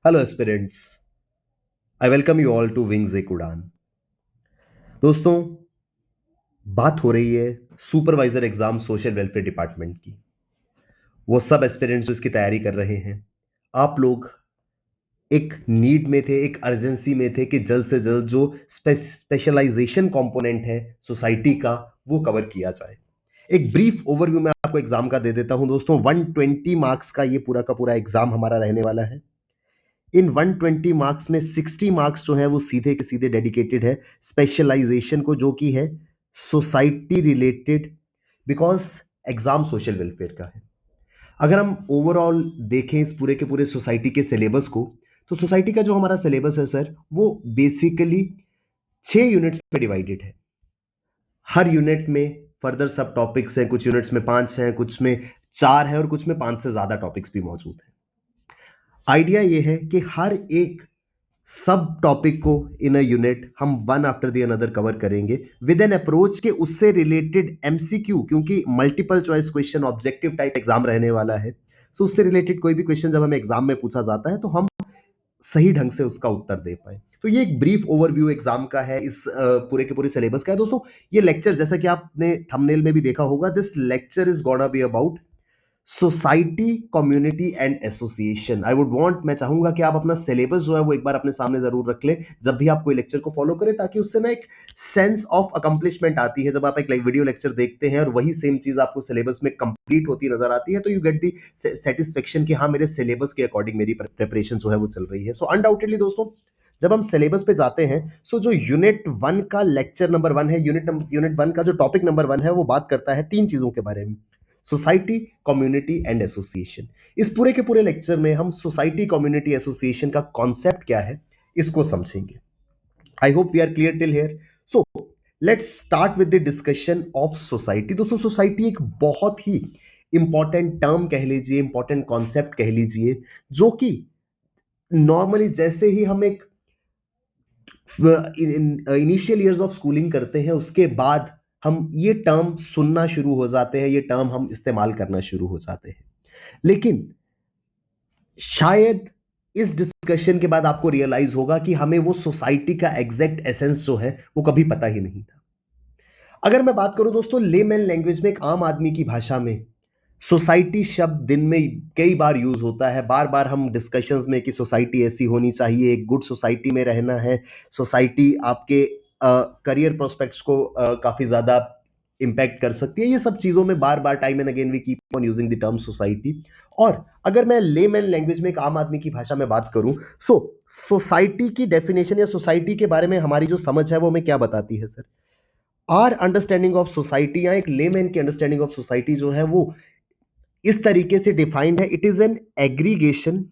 Hello aspirants, I welcome you all to wings एक उड़ान। दोस्तों, बात हो रही है supervisor exam social welfare department की। वो सब एस्पिरेंट्स जो इसकी तैयारी कर रहे हैं, आप लोग एक नीड में थे, एक अर्जेंसी में थे कि जल्द से जल्द जो स्पेशलाइजेशन कंपोनेंट है सोसाइटी का वो कवर किया जाए। एक ब्रीफ ओवरव्यू मैं आपको एग्जाम का दे देता हूं दोस्तों। 120 मार्क्स का ये पूरा का पूरा एग्जाम हमारा रहने वाला है। इन 120 मार्क्स में 60 मार्क्स जो है वो सीधे के सीधे डेडिकेटेड है स्पेशलाइजेशन को, जो कि है society related, because exam social welfare का है। अगर हम ओवरऑल देखें इस पूरे के पूरे सोसाइटी के सिलेबस को, तो सोसाइटी का जो हमारा सिलेबस है सर, वो बेसिकली 6 यूनिट्स पे डिवाइडेड है। हर यूनिट में फर्दर सब टॉपिक्स हैं, कुछ यूनिट्स में 5 हैं, कुछ में 4 है और कुछ में 5 से ज्यादा टॉपिक्स भी मौजूद हैं। आइडिया ये है कि हर एक सब टॉपिक को इन अ यूनिट हम one after the another cover करेंगे विद एन अप्रोच के उससे रिलेटेड एमसीक्यू, क्योंकि multiple choice question objective type exam रहने वाला है। सो उससे रिलेटेड कोई भी क्वेश्चन जब हमें एग्जाम में पूछा जाता है तो हम सही ढंग से उसका उत्तर दे पाए। तो ये एक ब्रीफ ओवरव्यू एग्जाम का है, इस पूरे के पूरे सिलेबस का है दोस्तों। ये लेक्चर, जैसा कि आपने थंबनेल में भी देखा होगा, this lecture is gonna be about society, community and association. I would want, मैं चाहूंगा कि आप अपना सिलेबस जो है वो एक बार अपने सामने जरूर रख लें जब भी आप कोई लेक्चर को फॉलो करें, ताकि उससे ना एक सेंस ऑफ अकम्पलिशमेंट आती है। जब आप एक वीडियो लेक्चर देखते हैं और वही सेम चीज आपको सिलेबस में कंप्लीट होती नजर आती है, तो यू गेट दी सेटिस्फेक्शन कि हाँ, मेरे सिलेबस के अकॉर्डिंग मेरी प्रिपरेशन जो है वो चल रही है। सो अनडाउटेडली दोस्तों, जब हम सिलेबस पे जाते हैं, सो जो यूनिट 1 का लेक्चर नंबर 1 है, यूनिट 1 का जो टॉपिक नंबर 1 है, वो बात करता है 3 चीजों के बारे में: सोसाइटी, कम्युनिटी एंड एसोसिएशन। इस पूरे के पूरे लेक्चर में हम सोसाइटी, कम्युनिटी, एसोसिएशन का कॉन्सेप्ट क्या है इसको समझेंगे। I hope we are clear till here. So let's start with the discussion of society. दोस्तों, सोसाइटी एक बहुत ही इंपॉर्टेंट टर्म कह लीजिए, इंपॉर्टेंट कॉन्सेप्ट कह लीजिए, जो कि नॉर्मली जैसे ही हम एक इनिशियल ईयर्स ऑफ स्कूलिंग करते हैं, उसके बाद हम ये टर्म सुनना शुरू हो जाते हैं, ये टर्म हम इस्तेमाल करना शुरू हो जाते हैं। लेकिन शायद इस डिस्कशन के बाद आपको रियलाइज होगा कि हमें वो सोसाइटी का एग्जैक्ट एसेंस जो है वो कभी पता ही नहीं था। अगर मैं बात करूं दोस्तों लेमैन लैंग्वेज में, एक आम आदमी की भाषा में, सोसाइटी शब्द दिन में कई बार यूज होता है। बार बार हम डिस्कशंस में कि सोसाइटी ऐसी होनी चाहिए, एक गुड सोसाइटी में रहना है, सोसाइटी आपके करियर प्रोस्पेक्ट्स को काफी ज्यादा इंपैक्ट कर सकती है। ये सब चीजों में बार बार time and again we keep on using the term society. और अगर मैं लेमैन लैंग्वेज में, एक आम आदमी की भाषा में बात करूं, सो सोसाइटी की डेफिनेशन या सोसाइटी के बारे में हमारी जो समझ है वो हमें क्या बताती है sir? Our understanding of society, या एक लेमैन की अंडरस्टैंडिंग ऑफ सोसाइटी जो है वो इस तरीके से डिफाइंड है: इट इज एन एग्रीगेशन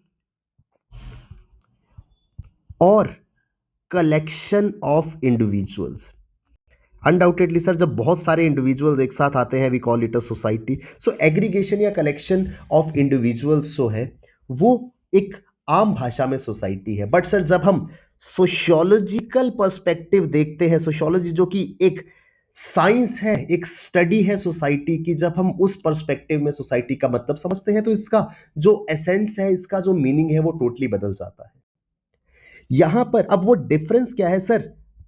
और collection of individuals. Undoubtedly sir, जब बहुत सारे इंडिविजुअल्स एक साथ आते हैं, we call it a society. So aggregation या कलेक्शन ऑफ इंडिविजुअल्स जो है वो एक आम भाषा में सोसाइटी है। बट सर, जब हम सोशियोलॉजिकल पर्सपेक्टिव देखते हैं, सोशियोलॉजी जो कि एक साइंस है, एक स्टडी है सोसाइटी की, जब हम उस पर्सपेक्टिव में सोसाइटी का मतलब समझते हैं, तो इसका जो एसेंस है, इसका जो मीनिंग है, वो टोटली बदल जाता है। यहां पर अब वो डिफरेंस क्या है सर?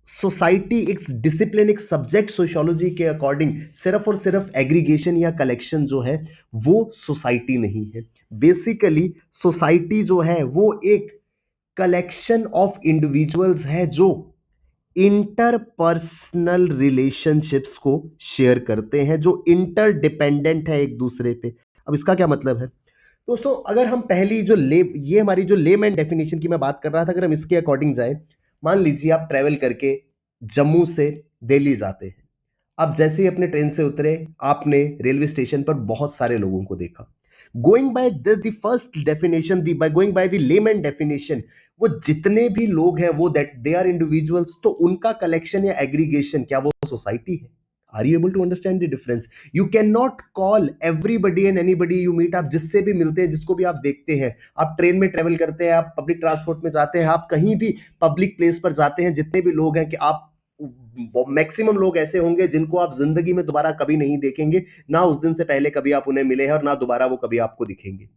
सोसाइटी एक डिसिप्लिन, एक सब्जेक्ट सोशियोलॉजी के अकॉर्डिंग सिर्फ और सिर्फ एग्रीगेशन या कलेक्शन जो है वो सोसाइटी नहीं है। बेसिकली सोसाइटी जो है वो एक कलेक्शन ऑफ इंडिविजुअल्स है जो इंटरपर्सनल रिलेशनशिप्स को शेयर करते हैं, जो इंटरडिपेंडेंट है एक दूसरे पे। अब इसका क्या मतलब है दोस्तों? अगर हम पहली जो ये हमारी जो लेमैन डेफिनेशन की मैं बात कर रहा था, अगर हम इसके अकॉर्डिंग जाए, मान लीजिए आप ट्रेवल करके जम्मू से दिल्ली जाते हैं। अब जैसे ही अपने ट्रेन से उतरे, आपने रेलवे स्टेशन पर बहुत सारे लोगों को देखा। Going by the first definition, by going by the layman definition, वो जितने भी लोग हैं वो दैट दे आर इंडिविजुअल्स, तो उनका कलेक्शन या एग्रीगेशन क्या वो सोसाइटी है? Are you able to understand the difference? You can not call everybody and anybody you meet. आप जिससे भी मिलते हैं, जिसको भी आप देखते हैं, आप ट्रेन में ट्रेवल करते हैं, आप पब्लिक ट्रांसपोर्ट में जाते हैं, आप कहीं भी पब्लिक प्लेस पर जाते हैं, जितने भी लोग हैं, कि आप मैक्सिमम लोग ऐसे होंगे जिनको आप जिंदगी में दोबारा कभी नहीं देखेंगे, ना उस दिन से पहले कभी आप उन्हें मिले हैं और ना दोबारा वो कभी आपको दिखेंगे।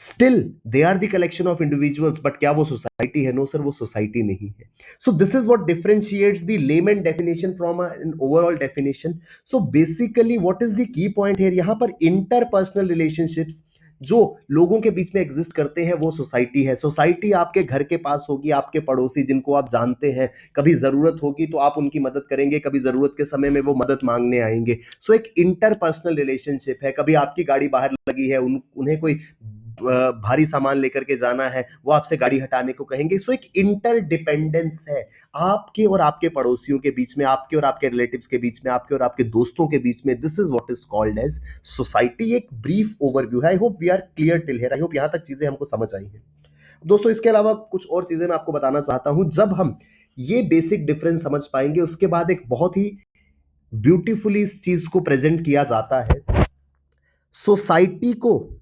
Still they are the collection of individuals, but क्या वो सोसाइटी है? नो सर, वो सोसाइटी नहीं है. सो this is what differentiates the lemon definition from an overall definition. So basically what is the key point here? यहां पर interpersonal relationships जो लोगों के बीच में एग्जिस्ट करते हैं वो सोसाइटी है. सोसाइटी आपके घर के पास होगी, आपके पड़ोसी जिनको आप जानते हैं, कभी जरूरत होगी तो आप उनकी मदद करेंगे, कभी जरूरत के समय में वो मदद मांगने आएंगे. सो एक इंटरपर्सनल रिलेशनशिप है. कभी आपकी गाड़ी बाहर लगी है, उन्हें कोई भारी सामान लेकर के जाना है, वो आपसे गाड़ी हटाने को कहेंगे. सो एक इंटरडिपेंडेंस है आपके और आपके पड़ोसियों के बीच में, आपके और आपके रिलेटिव्स के बीच में, आपके और आपके दोस्तों के बीच में. This is what is called as society. एक ब्रीफ ओवरव्यू है. I hope we are clear till here. I hope यहां तक चीजें हमको समझ आई हैं. दोस्तों इसके अलावा कुछ और चीजें मैं आपको बताना चाहता हूं. जब हम ये बेसिक डिफरेंस समझ पाएंगे, उसके बाद एक बहुत ही ब्यूटीफुली इस चीज को प्रेजेंट किया जाता है. सोसाइटी को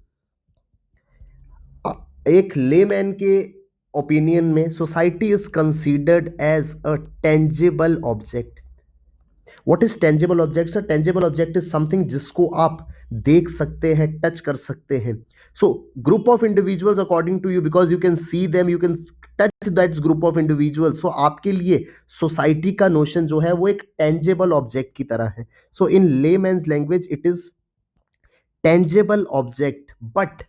एक लेमैन के ओपिनियन में society is considered as a tangible object. What is tangible object sir? Tangible object is something जिसको आप देख सकते हैं, टच कर सकते हैं. So group of individuals according to you, because you can see them, you can touch that group of individuals. So आपके लिए सोसाइटी का नोशन जो है वो एक टेंजिबल ऑब्जेक्ट की तरह है. So in layman's language it is tangible object. But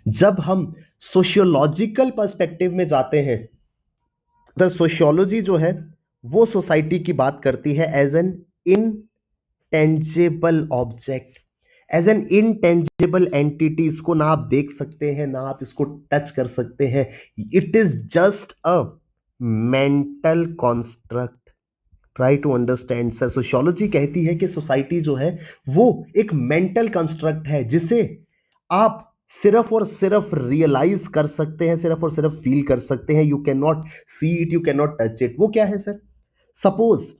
जब हम सोशियोलॉजिकल पर्सपेक्टिव में जाते हैं, सर सोशियोलॉजी जो है वो सोसाइटी की बात करती है as an intangible object, as an intangible entity. इसको ना आप देख सकते हैं, ना आप इसको टच कर सकते हैं. It is just a mental construct. Try to understand sir. Sociology कहती है कि सोसाइटी जो है वो एक मेंटल कंस्ट्रक्ट है जिसे आप सिर्फ और सिर्फ रियलाइज कर सकते हैं, सिर्फ और सिर्फ फील कर सकते हैं. You can not see it, you can not touch it. वो क्या है सर? सपोज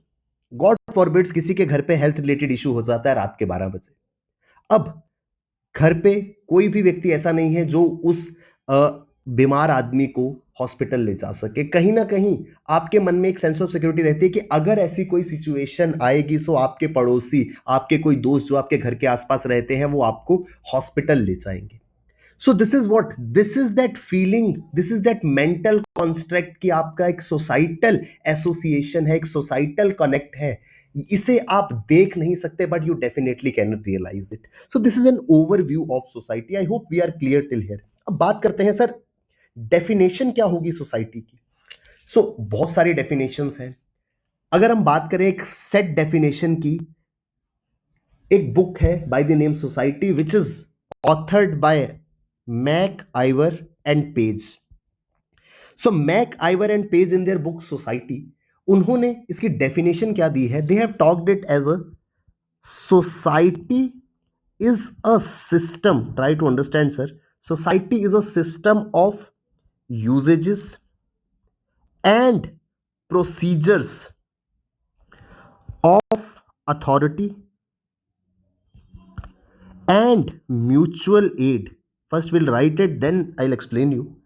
गॉड फॉरबिड्स किसी के घर पे हेल्थ रिलेटेड इशू हो जाता है रात के 12 बजे. अब घर पे कोई भी व्यक्ति ऐसा नहीं है जो उस बीमार आदमी को हॉस्पिटल ले जा सके. कहीं ना कहीं आपके मन में एक सेंस ऑफ सिक्योरिटी रहती है कि अगर ऐसी कोई सिचुएशन आएगी सो आपके पड़ोसी, आपके कोई दोस्त जो आपके घर के आसपास रहते हैं वो आपको हॉस्पिटल ले जाएंगे. सो this is what, this is that feeling, this is that mental construct कि आपका एक सोसाइटल एसोसिएशन है, एक सोसाइटल कनेक्ट है. इसे आप देख नहीं सकते but you definitely can realise it. So this is an overview of society. I hope we are clear till here. अब बात करते हैं सर डेफिनेशन क्या होगी सोसाइटी की. सो बहुत सारी डेफिनेशंस हैं. अगर हम बात करें एक सेट डेफिनेशन की, एक बुक है by the name society which is authored by MacIver and Page. So MacIver and Page in their book society, उन्होंने इसकी डेफिनेशन क्या दी है? They have talked it as a society is a system. Try to understand sir. Society is a system of usages and procedures of authority and mutual aid. First we'll write it, then I'll explain you.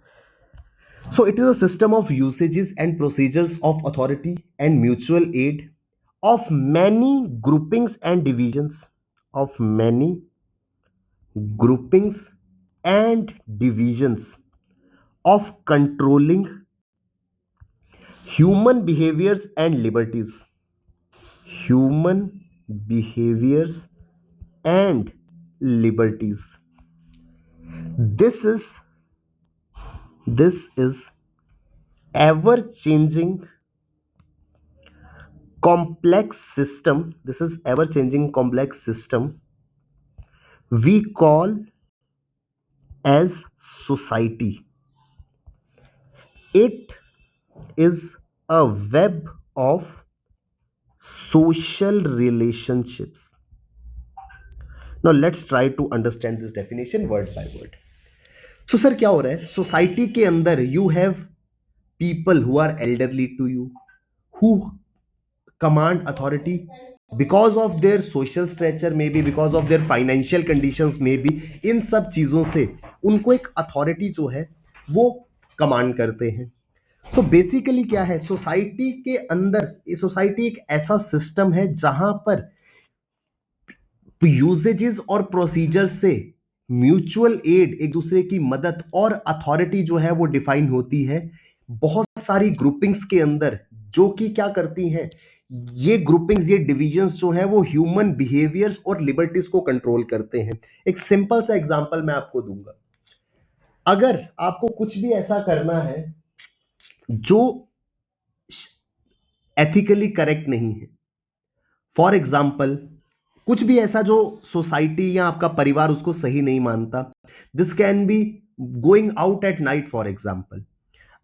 So it is a system of usages and procedures of authority and mutual aid of many groupings and divisions, of many groupings and divisions of controlling human behaviors and liberties, human behaviors and liberties. This is ever changing complex system. This is ever changing complex system we call as society. It is a web of social relationships. Now let's try to understand this definition word by word. So sir क्या हो रहा है? Society के अंदर you have people who are elderly to you, who command authority because of their social stature, maybe because of their financial conditions, maybe इन सब चीजों से उनको एक अथॉरिटी जो है वो कमांड करते हैं. सो बेसिकली क्या है सोसाइटी के अंदर? सोसाइटी एक ऐसा सिस्टम है जहां पर यूजेजेस और प्रोसीजर से म्यूचुअल एड, एक दूसरे की मदद, और अथॉरिटी जो है वो डिफाइन होती है बहुत सारी ग्रुपिंग्स के अंदर, जो कि क्या करती हैं, ये ग्रुपिंग्स, ये डिविजन्स जो है वो ह्यूमन बिहेवियर्स और लिबर्टीज को कंट्रोल करते हैं। एक सिंपल सा एग्जांपल मैं आपको दूंगा। अगर आपको कुछ भी ऐसा करना है जो एथिकली करेक्ट नहीं है, फॉर एग्जाम्पल कुछ भी ऐसा जो सोसाइटी या आपका परिवार उसको सही नहीं मानता, this can be going out at night. For example,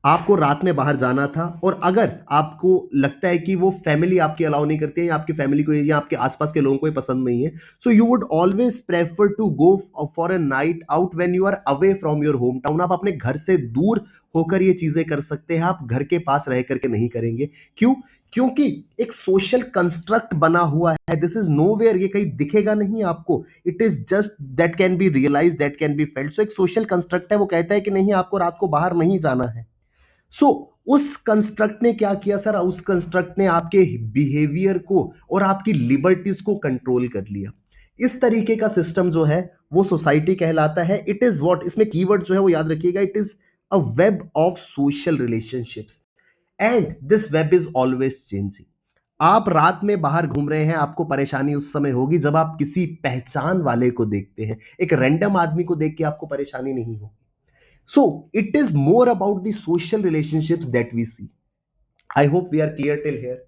आपको रात में बाहर जाना था, और अगर आपको लगता है कि वो फैमिली आपकी अलाउ नहीं करती है, या आपकी फैमिली को या आपके आसपास के लोगों को पसंद नहीं है, so you would always prefer to go for a night out when you are away from your home town. आप अपने घर से दूर होकर ये चीजें कर सकते हैं, आप घर के पास रह करके नहीं करेंगे। क्यों? क्योंकि एक सोशल कंस्ट्रक्ट बना हुआ है, दिस इज नोवेयर, ये कहीं दिखेगा नहीं आपको, it is just that can be realise, that can be felt. So एक सोशल कंस्ट्रक्ट है, वो कहता है कि नहीं, आपको रात को बाहर नहीं जाना है। सो उस कंस्ट्रक्ट ने क्या किया सर? उस कंस्ट्रक्ट ने आपके बिहेवियर को और आपकी लिबर्टीज को कंट्रोल कर लिया। इस तरीके का सिस्टम जो है वो सोसाइटी कहलाता है। इट इज व्हाट, इसमें कीवर्ड जो है वो याद रखिएगा, it is a web of social relationships, and this web is always changing. आप रात में बाहर घूम रहे हैं, आपको परेशानी उस समय होगी जब आप किसी पहचान वाले को देखते हैं। एक रैंडम आदमी को देख के आपको परेशानी नहीं होगी। So it is more about the social relationships that we see. I hope we are clear till here.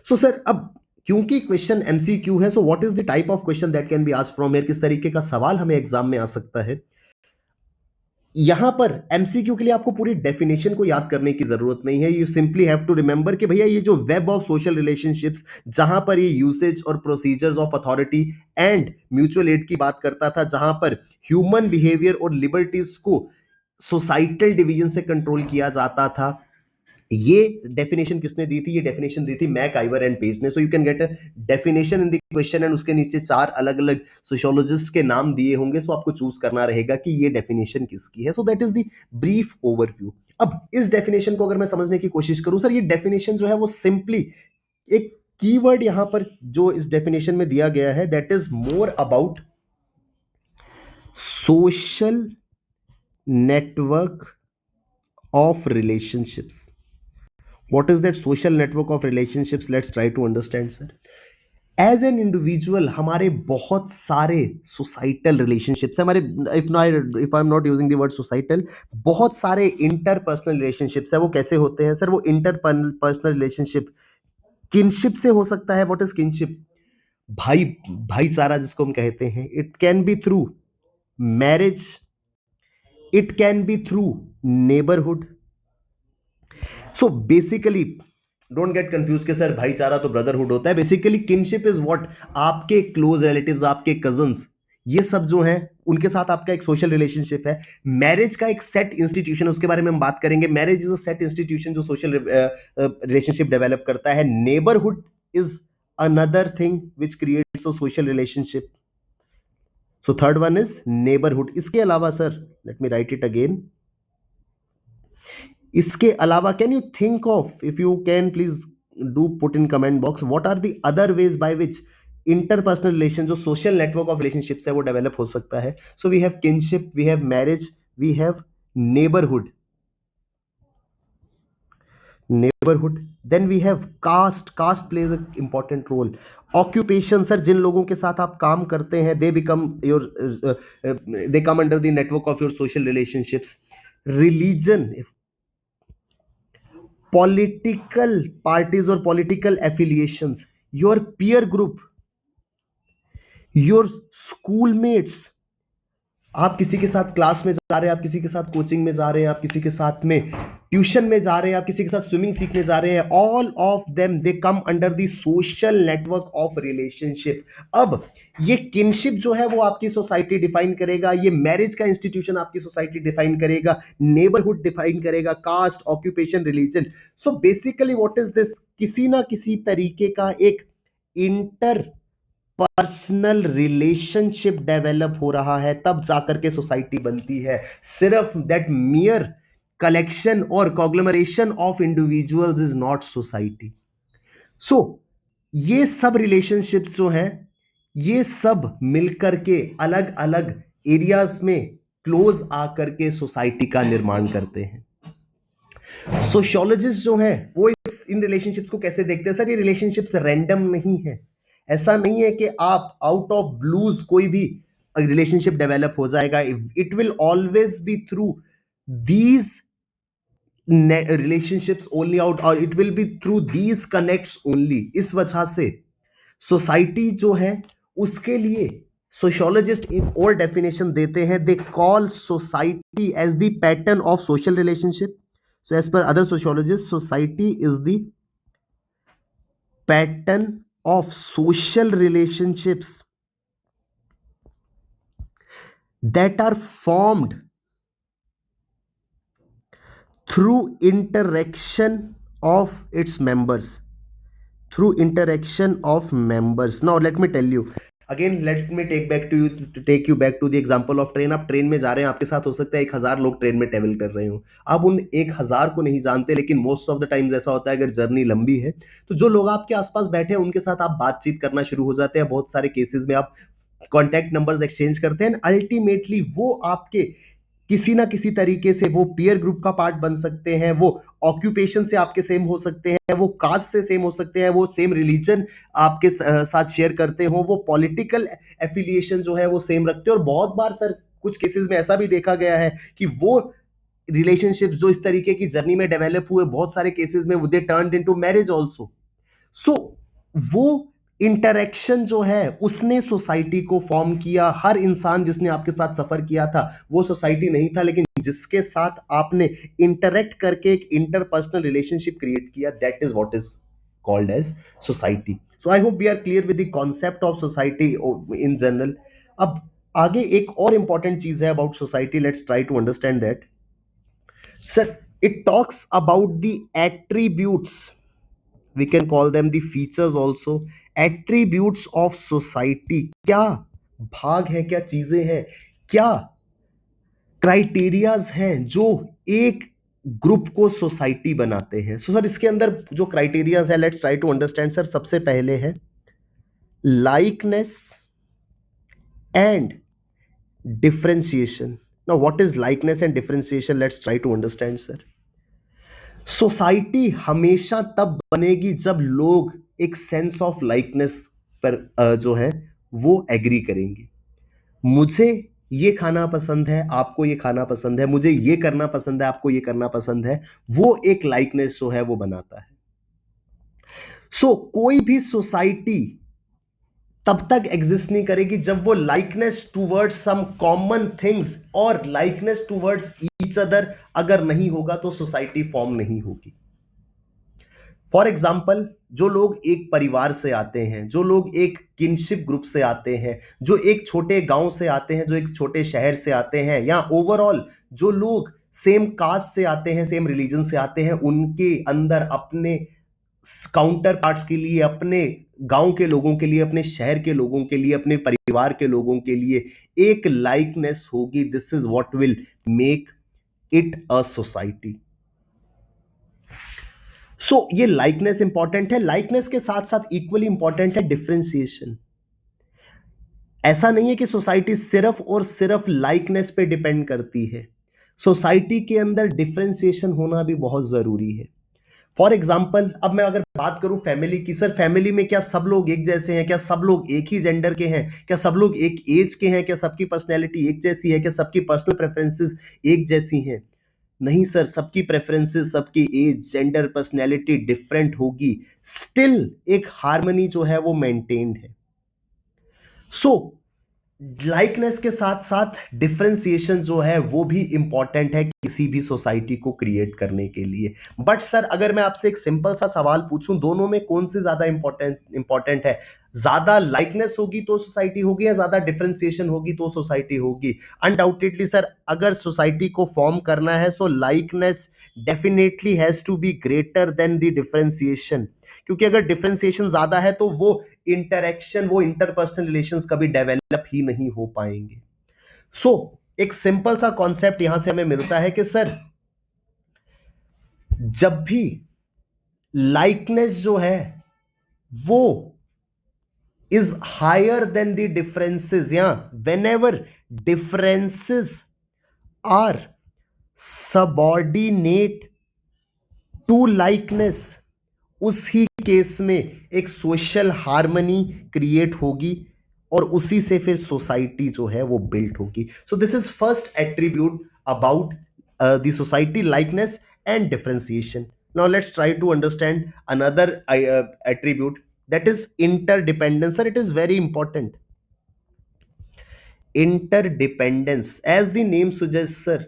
So sir, अब क्योंकि क्वेश्चन एमसीक्यू है, so what is the type of question that can be asked from here? किस तरीके का सवाल हमें exam में आ सकता है? यहां पर एमसीक्यू के लिए आपको पूरी डेफिनेशन को याद करने की जरूरत नहीं है। You simply have to remember कि भैया ये जो वेब ऑफ सोशल रिलेशनशिप्स, जहां पर ये यूसेज और procedures of authority and mutual aid की बात करता था, जहां पर ह्यूमन बिहेवियर और लिबर्टीज को सोसाइटल डिवीजन से कंट्रोल किया जाता था, ये डेफिनेशन किसने दी थी? ये डेफिनेशन दी थी मैक आइवर एंड पेज ने। So you can get a definition in the question, and उसके नीचे 4 अलग अलग सोशियोलॉजिस्ट के नाम दिए होंगे। सो आपको चूज करना रहेगा कि ये डेफिनेशन किसकी है। So that is the brief overview. अब इस डेफिनेशन को अगर मैं समझने की कोशिश करूं सर, ये डेफिनेशन जो है वो सिंपली एक कीवर्ड यहां पर जो इस डेफिनेशन में दिया गया है, that is more about social network of relationships. What is that social network of relationships? Let's try to understand, sir. As an individual हमारे बहुत सारे सोसाइटल रिलेशनशिप्स है, हमारे, if I am not using the word societal, बहुत सारे interpersonal relationships है। वो कैसे होते हैं सर? वो इंटरपर्सनल रिलेशनशिप किनशिप से हो सकता है। What is kinship? भाई भाईचारा जिसको हम कहते हैं। It can be through marriage, it can be through neighbourhood. So basically don't get confuse के सर भाईचारा तो ब्रदरहुड होता है। बेसिकली किनशिप इज व्हाट, आपके क्लोज रिलेटिव्स, आपके कजन्स, ये सब जो है उनके साथ आपका एक सोशल रिलेशनशिप है। मैरिज का एक सेट इंस्टीट्यूशन, उसके बारे में हम बात करेंगे। Marriage is a set institution जो सोशल रिलेशनशिप डेवलप करता है। Neighbourhood is another thing which creates a social relationship. So third one is neighbourhood. इसके अलावा sir, let me write it again, इसके अलावा can you think of, if you can please do put in comment box, what are the other ways by which interpersonal relation, जो social network of relationships है, वो develop हो सकता है। So we have kinship, we have marriage, we have neighbourhood, then we have caste. Caste plays a important role. Occupation sir, जिन लोगों के साथ आप काम करते हैं, they become your, they come under the network of your social relationships. Religion, political parties और political affiliations, your peer group, your schoolmates, आप किसी के साथ क्लास में जा रहे हैं, आप किसी के साथ कोचिंग में जा रहे हैं, आप किसी के साथ में ट्यूशन में जा रहे हैं, आप किसी के साथ स्विमिंग सीखने जा रहे हैं, all of them they come under the social network of relationship. अब ये किनशिप जो है वो आपकी सोसाइटी डिफाइन करेगा, ये मैरिज का इंस्टीट्यूशन आपकी सोसाइटी डिफाइन करेगा, नेबरहुड डिफाइन करेगा, caste, occupation, religion. So basically what is this? किसी ना किसी तरीके का एक इंटर पर्सनल रिलेशनशिप डेवलप हो रहा है, तब जाकर के सोसाइटी बनती है। सिर्फ दैट मियर कलेक्शन और conglomeration of individuals is not society. So ये सब रिलेशनशिप्स जो हैं, ये सब मिलकर के अलग अलग एरियाज में क्लोज आकर के सोसाइटी का निर्माण करते हैं। सोशियोलॉजिस्ट जो है वो इन रिलेशनशिप्स को कैसे देखते हैं? सर ये रिलेशनशिप्स रैंडम नहीं है। ऐसा नहीं है कि आप आउट ऑफ ब्लूज कोई भी रिलेशनशिप डेवलप हो जाएगा। It will always be through these relationships only out, or it will be through these connects only। इस वजह से सोसाइटी जो है उसके लिए सोशियोलॉजिस्ट एक और डेफिनेशन देते हैं, they call society as the pattern of social relationship. So as per other sociologist, society is the pattern of social relationships that are formed through interaction of its members, through interaction of members। Now let me tell you again, let me take you back to the example of train। आप train में जा रहे हैं, आपके साथ हो सकता है 1000 लोग ट्रेन में ट्रेवल कर रहे हो। आप उन 1000 को नहीं जानते, लेकिन मोस्ट ऑफ द टाइम्स ऐसा होता है अगर जर्नी लंबी है तो जो लोग आपके आसपास बैठे हैं उनके साथ आप बातचीत करना शुरू हो जाते हैं। बहुत सारे केसेस में आप कॉन्टैक्ट नंबर्स एक्सचेंज करते हैं। अल्टीमेटली वो आपके किसी ना किसी तरीके से वो पीयर ग्रुप का पार्ट बन सकते हैं, वो ऑक्यूपेशन से आपके सेम हो सकते हैं, वो कास्ट से सेम हो सकते हैं, वो सेम रिलीजन आपके साथ शेयर करते हो, वो पॉलिटिकल एफिलिएशन जो है वो सेम रखते हैं। और बहुत बार सर कुछ केसेस में ऐसा भी देखा गया है कि वो रिलेशनशिप्स जो इस तरीके की जर्नी में डेवलप हुए, बहुत सारे केसेस में they turned into marriage also. So वो इंटरेक्शन जो है उसने सोसाइटी को फॉर्म किया। हर इंसान जिसने आपके साथ सफर किया था वो सोसाइटी नहीं था, लेकिन जिसके साथ आपने इंटरेक्ट करके एक इंटरपर्सनल रिलेशनशिप क्रिएट किया, that is what is called as society. So I hope we are clear with the concept of society in general. अब आगे एक और इंपॉर्टेंट चीज है about society, let's try to understand that. Sir it talks about the attributes, we can call them the features also, attributes of society। क्या भाग है, क्या चीजें हैं, क्या क्राइटेरियाज हैं जो एक ग्रुप को सोसाइटी बनाते हैं। सो सर इसके अंदर जो क्राइटेरियाज है, let's try to understand. Sir सबसे पहले है likeness and differentiation. Now what is likeness and differentiation? Let's try to understand sir. Society हमेशा तब बनेगी जब लोग एक सेंस ऑफ लाइकनेस पर जो है वो एग्री करेंगे। मुझे ये खाना पसंद है, आपको ये खाना पसंद है, मुझे ये करना पसंद है, आपको ये करना पसंद है, वो एक लाइकनेस जो है वो बनाता है। सो कोई भी सोसाइटी तब तक एग्जिस्ट नहीं करेगी जब वो likeness towards some common things और लाइकनेस टूवर्ड्स ईच अदर अगर नहीं होगा तो सोसाइटी फॉर्म नहीं होगी। फॉर एग्जाम्पल, जो लोग एक परिवार से आते हैं, जो लोग एक किनशिप ग्रुप से आते हैं, जो एक छोटे गांव से आते हैं, जो एक छोटे शहर से आते हैं, या ओवरऑल जो लोग सेम कास्ट से आते हैं, सेम रिलीजन से आते हैं, उनके अंदर अपने काउंटर पार्ट्स के लिए, अपने गांव के लोगों के लिए, अपने शहर के लोगों के लिए, अपने परिवार के लोगों के लिए एक लाइकनेस होगी। This is what will make it a society. So ये लाइकनेस इंपॉर्टेंट है। लाइकनेस के साथ साथ इक्वली इंपॉर्टेंट है डिफरेंशिएशन। ऐसा नहीं है कि सोसाइटी सिर्फ और सिर्फ लाइकनेस पे डिपेंड करती है, सोसाइटी के अंदर डिफरेंशिएशन होना भी बहुत जरूरी है। फॉर एग्जाम्पल, अब मैं अगर बात करूं फैमिली की, सर फैमिली में क्या सब लोग एक जैसे हैं? क्या सब लोग एक ही जेंडर के हैं? क्या सब लोग एक एज के हैं? क्या सबकी पर्सनैलिटी एक जैसी है? क्या सबकी पर्सनल प्रेफरेंसेस एक जैसी हैं? नहीं सर, सबकी प्रेफरेंसेस, सबकी एज, जेंडर, पर्सनैलिटी डिफरेंट होगी, स्टिल एक हार्मनी जो है वो मेंटेन्ड है। सो लाइकनेस के साथ साथ डिफरेंशिएशन जो है वो भी इंपॉर्टेंट है किसी भी सोसाइटी को क्रिएट करने के लिए। बट सर अगर मैं आपसे एक सिंपल सा सवाल पूछूं, दोनों में कौन सी ज्यादा इंपॉर्टेंट है? ज्यादा लाइकनेस होगी तो सोसाइटी होगी, या ज्यादा डिफरेंशिएशन होगी तो सोसाइटी होगी? अनडाउटेडली सर, अगर सोसाइटी को फॉर्म करना है so likeness definitely has to be greater than the differentiation, क्योंकि अगर डिफरेंशिएशन ज्यादा है तो वो इंटरेक्शन, वो इंटरपर्सनल रिलेशंस कभी डेवलप ही नहीं हो पाएंगे। सो एक सिंपल सा कॉन्सेप्ट यहां से हमें मिलता है कि सर जब भी लाइकनेस जो है वो is higher than the differences, या whenever differences are subordinate to likeness, उसी केस में एक सोशल हार्मनी क्रिएट होगी और उसी से फिर सोसाइटी जो है वो बिल्ट होगी. So this is first attribute about the society, likeness and differentiation. Now let's try to understand another attribute, that is interdependence. Sir, it is very important. Interdependence, as the name suggests sir,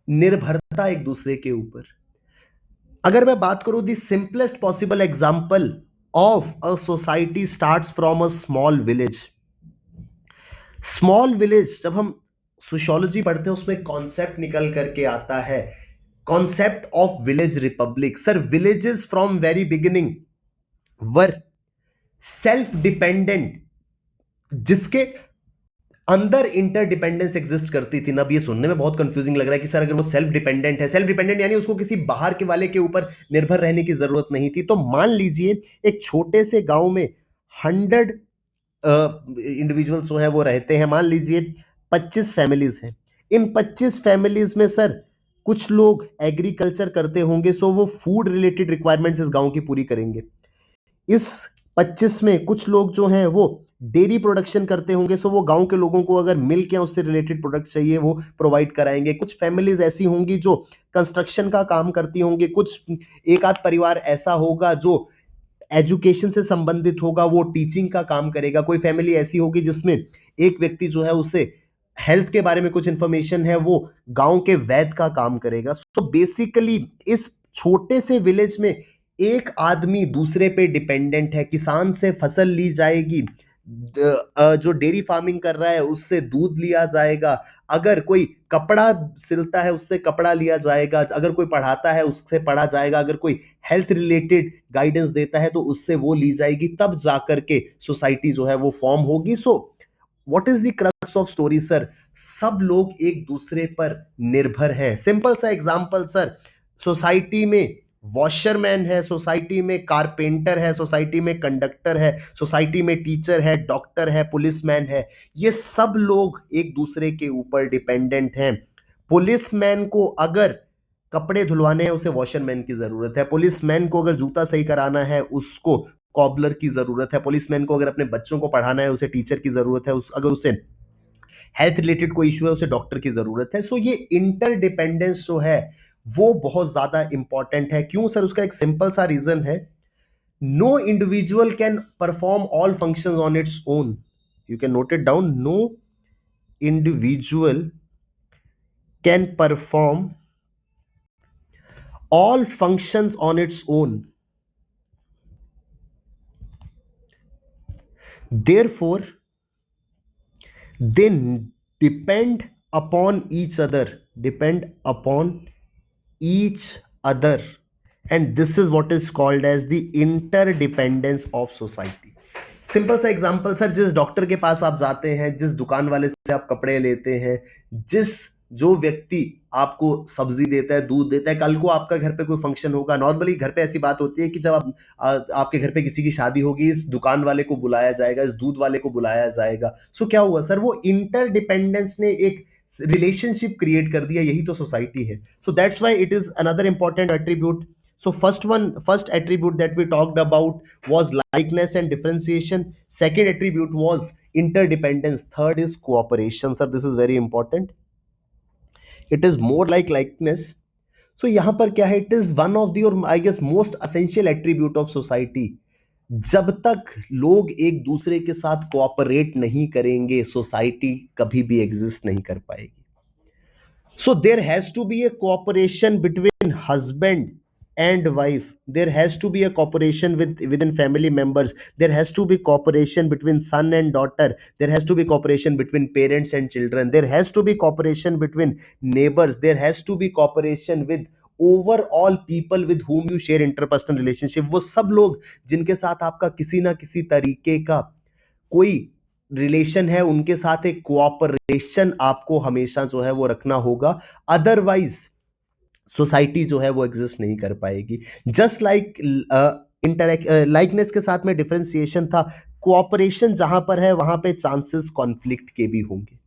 निर्भरता एक दूसरे के ऊपर. अगर मैं बात करूं, the simplest possible example of a society starts from a small village. Small village, जब हम सोशियोलॉजी पढ़ते हैं उसमें कॉन्सेप्ट निकल करके आता है, concept of village Republic. Sir, villages from very beginning were self dependent, जिसके अंदर इंटरडिपेंडेंस एग्जिस्ट करती थी. ना, अब ये सुनने में बहुत कंफ्यूजिंग लग रहा है कि सर अगर वो सेल्फ डिपेंडेंट है, सेल्फ डिपेंडेंट यानी उसको किसी बाहर के वाले के ऊपर निर्भर रहने की जरूरत नहीं थी. तो मान लीजिए एक छोटे से गांव में 100 इंडिविजुअल्स जो है वो रहते हैं. मान लीजिए 25 फैमिलीज हैं. इन 25 फैमिलीज में सर कुछ लोग एग्रीकल्चर करते होंगे, सो वो फूड रिलेटेड रिक्वायरमेंट्स इस गांव की पूरी करेंगे. इस 25 में कुछ लोग जो हैं वो डेयरी प्रोडक्शन करते होंगे, सो वो गांव के लोगों को अगर मिल्क या उससे रिलेटेड प्रोडक्ट चाहिए वो प्रोवाइड कराएंगे. कुछ फैमिलीज ऐसी होंगी जो कंस्ट्रक्शन का काम करती होंगी. कुछ एक आध परिवार ऐसा होगा जो एजुकेशन से संबंधित होगा, वो टीचिंग का काम करेगा. कोई फैमिली ऐसी होगी जिसमें एक व्यक्ति जो है उसे हेल्थ के बारे में कुछ इंफॉर्मेशन है, वो गांव के वैद्य का काम करेगा. सो बेसिकली इस छोटे से विलेज में एक आदमी दूसरे पे डिपेंडेंट है. किसान से फसल ली जाएगी, जो डेयरी फार्मिंग कर रहा है उससे दूध लिया जाएगा, अगर कोई कपड़ा सिलता है उससे कपड़ा लिया जाएगा, अगर कोई पढ़ाता है उससे पढ़ा जाएगा, अगर कोई हेल्थ रिलेटेड गाइडेंस देता है तो उससे वो ली जाएगी. तब जाकर के सोसाइटी जो है वो फॉर्म होगी. So what is the crux of story sir? सब लोग एक दूसरे पर निर्भर हैं. सिंपल सा एग्जांपल सर, सोसाइटी में वॉशरमैन है, सोसाइटी में कारपेंटर है, सोसाइटी में कंडक्टर है, सोसाइटी में टीचर है, डॉक्टर है, पुलिसमैन है. ये सब लोग एक दूसरे के ऊपर डिपेंडेंट हैं. पुलिसमैन को अगर कपड़े धुलवाने हैं उसे वॉशरमैन की जरूरत है. पुलिसमैन को अगर जूता सही कराना है उसको कॉबलर की जरूरत है. पुलिसमैन को अगर अपने बच्चों को पढ़ाना है उसे टीचर की जरूरत है. अगर उसे हेल्थ रिलेटेड कोई इशू है उसे डॉक्टर की जरूरत है. सो ये इंटरडिपेंडेंस जो है वो बहुत ज्यादा इंपॉर्टेंट है. क्यों सर? उसका एक सिंपल सा रीजन है. No individual can perform all functions on its own. You can note it down. No individual can perform all functions on its own. Therefore, they depend upon each other, depend upon each other, and this is what is called as the interdependence of society. Simple सा example sir, जिस doctor के पास आप जाते हैं, जिस दुकान वाले से आप कपड़े लेते हैं, जो व्यक्ति आपको सब्जी देता है, दूध देता है, कल को आपका घर पे कोई फंक्शन होगा. नॉर्मली घर पे ऐसी बात होती है कि जब आपके घर पे किसी की शादी होगी, इस दुकान वाले को बुलाया जाएगा, इस दूध वाले को बुलाया जाएगा. सो क्या हुआ सर? वो इंटरडिपेंडेंस ने एक रिलेशनशिप क्रिएट कर दिया. यही तो सोसाइटी है. So that's why it is another important attribute. So first attribute that we talked about was likeness and differentiation. Second attribute was interdependence. Third is cooperation. Sir, this is very important. It is more like likeness. So यहाँ पर क्या है? It is one of the, or I guess most essential attribute of society. जब तक लोग एक दूसरे के साथ कोऑपरेट नहीं करेंगे, सोसाइटी कभी भी एग्जिस्ट नहीं कर पाएगी. So there has to be a cooperation between husband and wife. There has to be a cooperation within family members. There has to be cooperation between son and daughter. There has to be cooperation between parents and children. There has to be cooperation between neighbors. There has to be cooperation with overall people with whom you share interpersonal relationship. वो सब लोग जिनके साथ आपका किसी ना किसी तरीके का कोई रिलेशन है, उनके साथ एक कोऑपरेशन आपको हमेशा जो है वो रखना होगा. अदरवाइज सोसाइटी जो है वो एग्जिस्ट नहीं कर पाएगी. जस्ट लाइक लाइकनेस के साथ में डिफरेंशिएशन था, कोऑपरेशन जहां पर है वहां पे चांसेस कॉन्फ्लिक्ट के भी होंगे.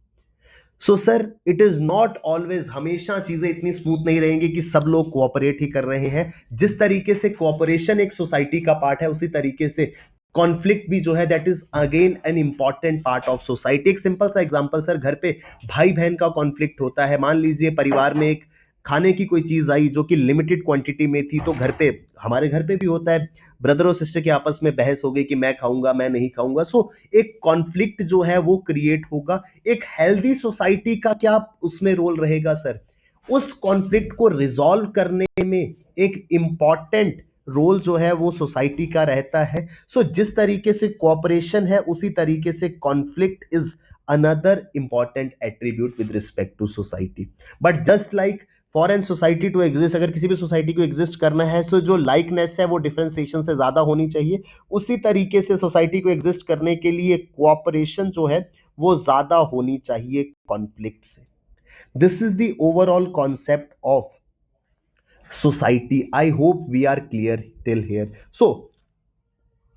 So sir it is not always, हमेशा चीजें इतनी स्मूथ नहीं रहेंगी कि सब लोग कोऑपरेट ही कर रहे हैं। जिस तरीके से कोऑपरेशन एक सोसाइटी का पार्ट है, उसी तरीके से कॉन्फ्लिक्ट भी जो है that is again an important part of society. एक सिंपल सा एग्जांपल सर, घर पे भाई बहन का कॉन्फ्लिक्ट होता है। मान लीजिए परिवार में एक खाने की कोई चीज आई जो कि लिमिटेड क्वांटिटी में थी, तो घर पे, हमारे घर पे भी होता है, ब्रदर और सिस्टर के आपस में बहस हो गई कि मैं खाऊंगा मैं नहीं खाऊंगा। सो एक कॉन्फ्लिक्ट जो है वो क्रिएट होगा। एक हेल्दी सोसाइटी का क्या उसमें रोल रहेगा सर? उस कॉन्फ्लिक्ट को रिजॉल्व करने में एक इंपॉर्टेंट रोल जो है वो सोसाइटी का रहता है। सो जिस तरीके से कोऑपरेशन है, उसी तरीके से conflict is another important attribute with respect to society. But just like for an society to exist, अगर किसी भी सोसाइटी को एग्जिस्ट करना है, सो जो लाइकनेस है वो डिफरेंशिएशन से ज्यादा होनी चाहिए। उसी तरीके से सोसाइटी को एग्जिस्ट करने के लिए कोऑपरेशन जो है वो ज्यादा होनी चाहिए कॉन्फ्लिक्ट से। This is the overall concept of society. I hope we are clear till here. So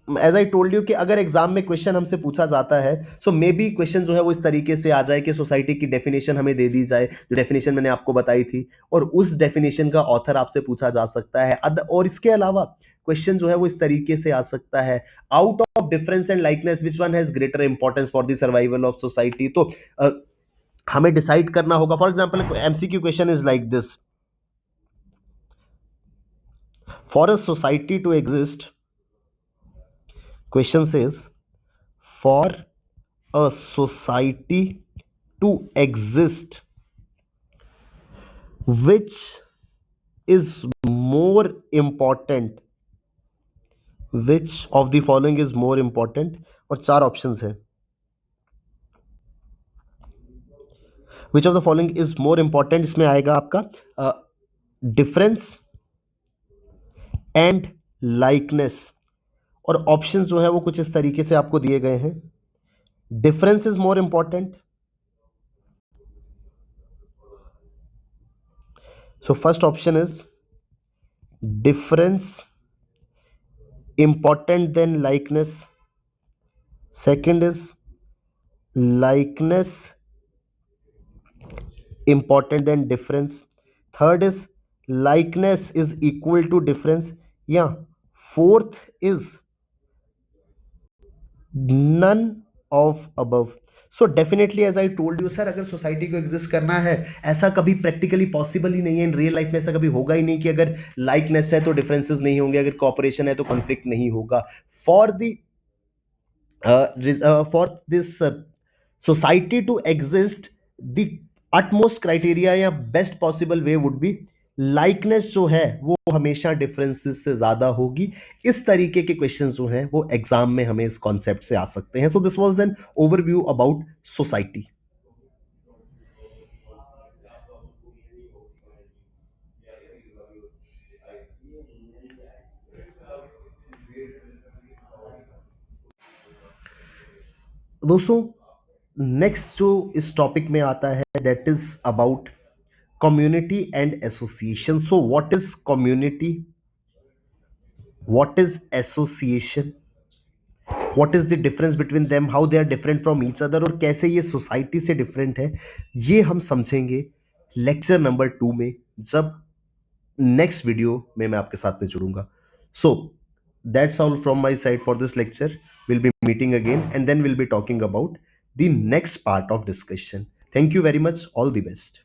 as I told you कि अगर एग्जाम में क्वेश्चन हमसे पूछा जाता है, सो मे बी क्वेश्चन जो है वो इस तरीके से आ जाए कि सोसाइटी की डेफिनेशन हमें दे दी जाए, जो डेफिनेशन मैंने आपको बताई थी, और उस डेफिनेशन का ऑथर आपसे पूछा जा सकता है। और इसके अलावा क्वेश्चन जो है वो इस तरीके से आ सकता है, out of difference and likeness which one has greater importance for the survival of society. तो हमें डिसाइड करना होगा। For example MCQ question is like this, for a society to exist, question says, for a society to exist, which is more important, which of the following is more important? और चार options है, which of the following is more important, इसमें आएगा आपका difference and likeness. और option जो है वो कुछ इस तरीके से आपको दिए गए हैं। Difference is more important, so first option is difference important than likeness, second is likeness important than difference, third is likeness is equal to difference, या fourth is none of above। So definitely as I told you sir, अगर society को exist करना है, ऐसा कभी practically possible ही नहीं है, in real life में ऐसा कभी होगा ही नहीं कि अगर लाइकनेस है तो डिफरेंसेस नहीं होंगे, अगर कॉपरेशन है तो कॉन्फ्लिक्ट नहीं होगा। For the for this society to exist, the utmost criteria या best possible way would be likeness जो है वो हमेशा डिफरेंसेस से ज्यादा होगी। इस तरीके के क्वेश्चन जो हैं वो एग्जाम में हमें इस कॉन्सेप्ट से आ सकते हैं। So this was an overview about society. दोस्तों नेक्स्ट जो इस टॉपिक में आता है that is about community and association। So what is community, what is association, what is the difference between them, how they are different from each other, और कैसे ये society से डिफरेंट है, ये हम समझेंगे लेक्चर नंबर 2 में, जब नेक्स्ट वीडियो में मैं आपके साथ में जुड़ूंगा। So that's all from my side for this lecture. Will be meeting again and then will be talking about the next part of discussion. Thank you very much, all the best.